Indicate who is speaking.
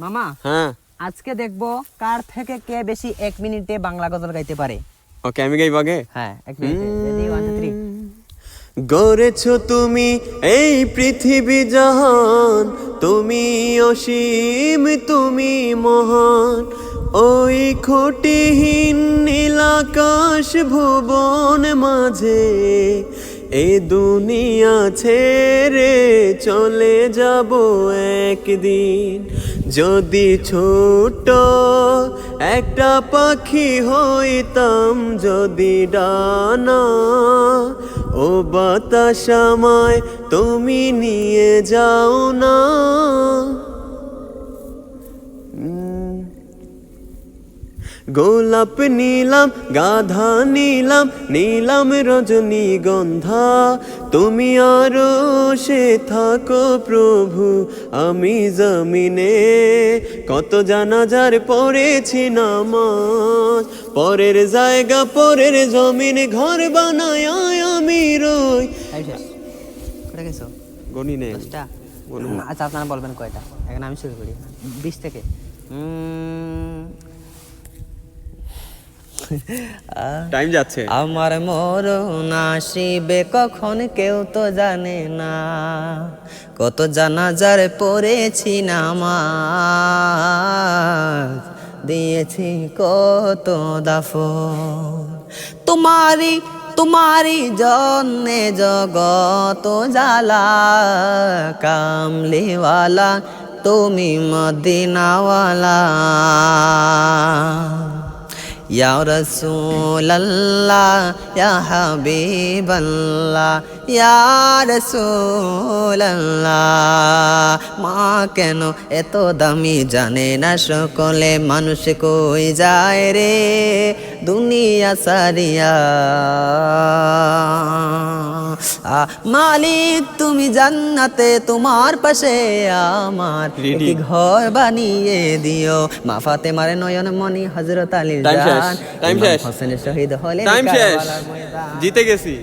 Speaker 1: মামা
Speaker 2: হ্যাঁ
Speaker 1: আজকে দেখবো কার থেকে কে বেশি 1 মিনিটে বাংলা গজল গাইতে পারে।
Speaker 2: ওকে আমি গাইব আগে।
Speaker 1: হ্যাঁ 1 মিনিটে। রেডি 1 2 3।
Speaker 2: গড়েছো তুমি এই পৃথিবী জাহান, তুমি অসীম তুমি মহান, ওই খুঁটিহীন নীলাকাশ ভুবন মাঝে এ দুনিয়া ছেড়ে চলে যাব একদিন। যদি ছোট একটা পাখি হইতাম, যদি ডানা ও বাতাস আমায় তুমি নিয়ে যাও না। গোলাপ নীলাম গাধা নীলাম, নীলাম রজনীগন্ধা, তুমি আরো সে থাকো প্রভু, আমি জমিনে কত জানাজার পড়েছি নামাজ। পরের জায়গা পরের জমিন ঘর বানায় আমি রই।
Speaker 1: কোটা গেছো?
Speaker 2: গনি নেই
Speaker 1: 10টা। আচ্ছা আপনারা বলবেন কয়টা? এখন আমি শুরু করি 20 থেকে।
Speaker 2: টাইম যাচ্ছে।
Speaker 1: আমার মরণ আসিবে কখন কেউ তো জানে না, কত জানাজার পড়েছি নামাজ, দিয়েছি কত দাফন। তোমারি জন্যে জগত জ্বালা, কামলিওয়ালা তুমি মদিনাওয়ালা। ইয়া রাসূলাল্লাহ ইয়া হাবিবাল্লাহ ইয়া রাসূলাল্লাহ। মা কেন এত দামি জানে না সকলে, মানুষ কই যায় রে দুনিয়া সারিয়া। মালিক তুমি জান্নাতে তোমার পাশে আমার একটি ঘর বানিয়ে দিও। মা ফাতেমার নয়ন মনি হযরত আলীর জান,
Speaker 2: টাইম শেষ।
Speaker 1: হোসেনের শহীদ হলেন
Speaker 2: টাইম শেষ।
Speaker 1: কারবালার ময়দান।
Speaker 2: জিতে গেছি।